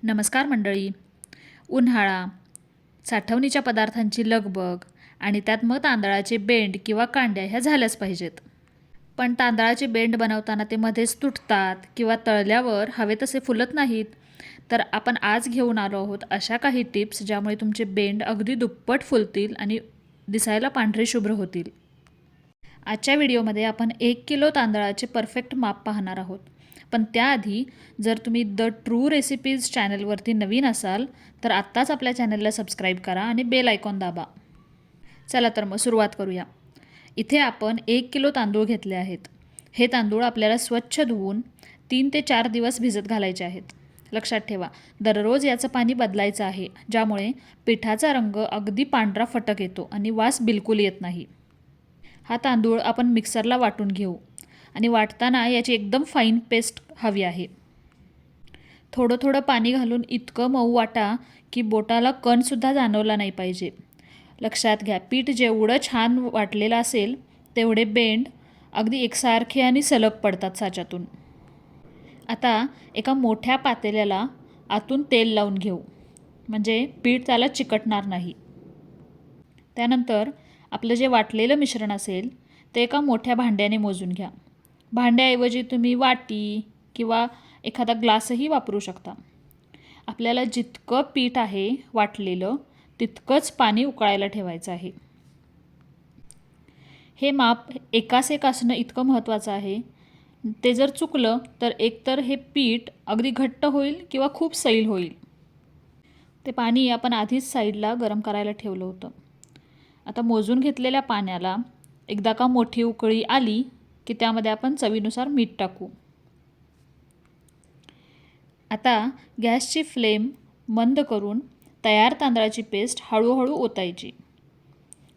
नमस्कार मंडळी. उन्हाळा, साठवणीच्या पदार्थांची लगबग आणि त्यात मग तांदळाचे बेंड किंवा कांड्या ह्या झाल्याच पाहिजेत. पण तांदळाचे बेंड बनवताना ते मध्येच तुटतात किंवा तळल्यावर हवे तसे फुलत नाहीत. तर आपण आज घेऊन आलो आहोत अशा काही टिप्स ज्यामुळे तुमचे बेंड अगदी दुप्पट फुलतील आणि दिसायला पांढरे शुभ्र होतील. आजच्या व्हिडिओमध्ये आपण 1 किलो तांदळाचे परफेक्ट माप पाहणार आहोत. पण त्याआधी जर तुम्ही द ट्रू रेसिपीज चॅनलवरती नवीन असाल तर आत्ताच आपल्या चॅनलला सबस्क्राईब करा आणि बेल आयकॉन दाबा. चला तर मग सुरुवात करूया. इथे आपण 1 किलो तांदूळ घेतले आहेत. हे तांदूळ आपल्याला स्वच्छ धुवून 3 ते 4 दिवस भिजत घालायचे आहेत. लक्षात ठेवा, दररोज याचं पाणी बदलायचं आहे, ज्यामुळे पिठाचा रंग अगदी पांढरा फटक येतो आणि वास बिलकुल येत नाही. हा तांदूळ आपण मिक्सरला वाटून घेऊ आणि वाटताना याची एकदम फाईन पेस्ट हवी आहे. थोडं थोडं पाणी घालून इतकं मऊ वाटा की बोटाला कणसुद्धा जाणवला नाही पाहिजे. लक्षात घ्या, पीठ जेवढं छान वाटलेलं असेल तेवढे बेंड अगदी एकसारखे आणि सलग पडतात साच्यातून. आता एका मोठ्या पातेल्याला आतून तेल लावून घेऊ, म्हणजे पीठ त्याला चिकटणार नाही. त्यानंतर आपलं जे वाटलेलं मिश्रण असेल ते एका मोठ्या भांड्याने मोजून घ्या. भांड्याऐवजी तुम्ही वाटी किंवा एखादा ग्लासही वापरू शकता. आपल्याला जितकं पीठ आहे वाटलेलं तितकंच पाणी उकळायला ठेवायचं आहे. हे माप एकास एक असणं इतकं महत्त्वाचं आहे. ते जर चुकलं तर एकतर हे पीठ अगदी घट्ट होईल किंवा खूप सैल होईल. ते पाणी आपण आधीच साईडला गरम करायला ठेवलं होतं. आता मोजून घेतलेल्या पाण्याला एकदा का मोठी उकळी आली की त्यामध्ये आपण चवीनुसार मीठ टाकू. आता गॅसची फ्लेम मंद करून तयार तांदळाची पेस्ट हळूहळू ओतायची.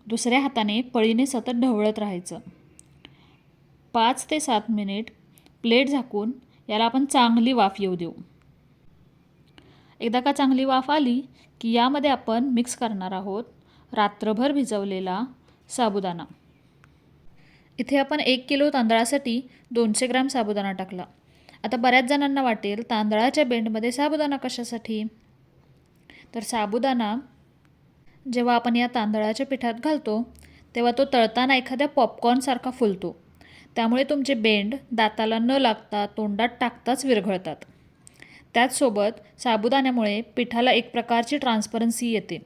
दुसऱ्या हाताने पळीने सतत ढवळत राहायचं. 5 ते 7 मिनिट प्लेट झाकून याला आपण चांगली वाफ येऊ देऊ. एकदा का चांगली वाफ आली की यामध्ये आपण मिक्स करणार आहोत रात्रभर भिजवलेला साबुदाणा. इथे आपण 1 किलो तांदळासाठी 200 ग्रॅम साबुदाणा टाकला. आता बऱ्याच जणांना वाटेल तांदळाच्या बेंडमध्ये साबुदाणा कशासाठी? तर साबुदाणा जेव्हा आपण या तांदळाच्या पिठात घालतो तेव्हा तो तळताना एखाद्या पॉपकॉर्नसारखा फुलतो. त्यामुळे तुमचे बेंड दाताला न लागता तोंडात टाकताच विरघळतात. त्याचसोबत साबुदाण्यामुळे पिठाला एक प्रकारची ट्रान्सपरन्सी येते,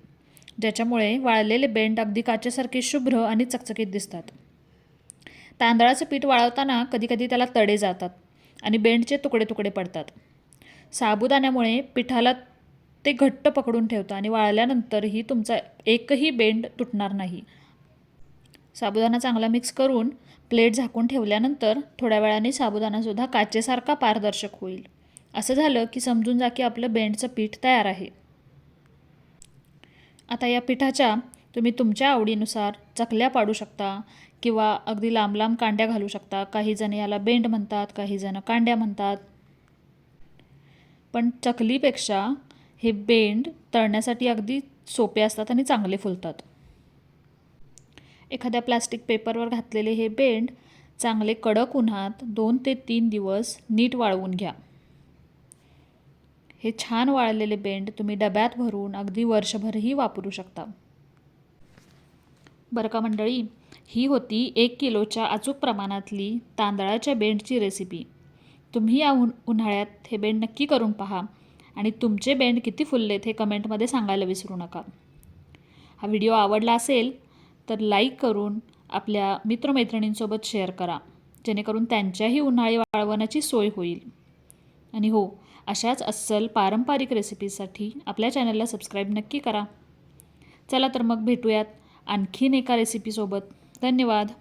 ज्याच्यामुळे वाळलेले बेंड अगदी काचेसारखे शुभ्र आणि चकचकीत दिसतात. तांदळाचं पीठ वाळवताना कधीकधी त्याला तडे जातात आणि बेंडचे तुकडे तुकडे पडतात. साबुदाण्यामुळे पिठाला ते घट्ट पकडून ठेवतं आणि वाळल्यानंतरही तुमचा एकही बेंड तुटणार नाही. साबुदाणा चांगला मिक्स करून प्लेट झाकून ठेवल्यानंतर थोड्या वेळाने साबुदाणासुद्धा काचेसारखा पारदर्शक होईल. असं झालं की समजून जा की आपलं बेंडचं पीठ तयार आहे. आता या पिठाच्या तुम्ही तुमच्या आवडीनुसार चकल्या पाडू शकता किंवा अगदी लांब लांब कांड्या घालू शकता. काही जण याला बेंड म्हणतात, काही जण कांड्या म्हणतात. पण चकलीपेक्षा हे बेंड तळण्यासाठी अगदी सोपे असतात आणि चांगले फुलतात. एखाद्या प्लास्टिक पेपरवर घातलेले हे बेंड चांगले कडक उन्हात 2 ते 3 दिवस नीट वाळवून घ्या. हे छान वाळलेले बेंड तुम्ही डब्यात भरून अगदी वर्षभरही वापरू शकता. बरं का मंडळी, ही होती 1 किलोच्या अचूक प्रमाणातली तांदळाच्या बेंडची रेसिपी. तुम्ही या उन्हाळ्यात हे बेंड नक्की करून पहा आणि तुमचे बेंड किती फुललेत हे कमेंटमध्ये सांगायला विसरू नका. हा व्हिडिओ आवडला असेल तर लाईक करून आपल्या मित्रमैत्रिणींसोबत शेअर करा, जेणेकरून त्यांच्याही उन्हाळी वाळवण्याची सोय होईल. आणि हो, अशाच अस्सल पारंपरिक रेसिपीसाठी आपल्या चॅनलला सबस्क्राईब नक्की करा. चला तर मग भेटूयात आणखीन एका रेसिपीसोबत. धन्यवाद.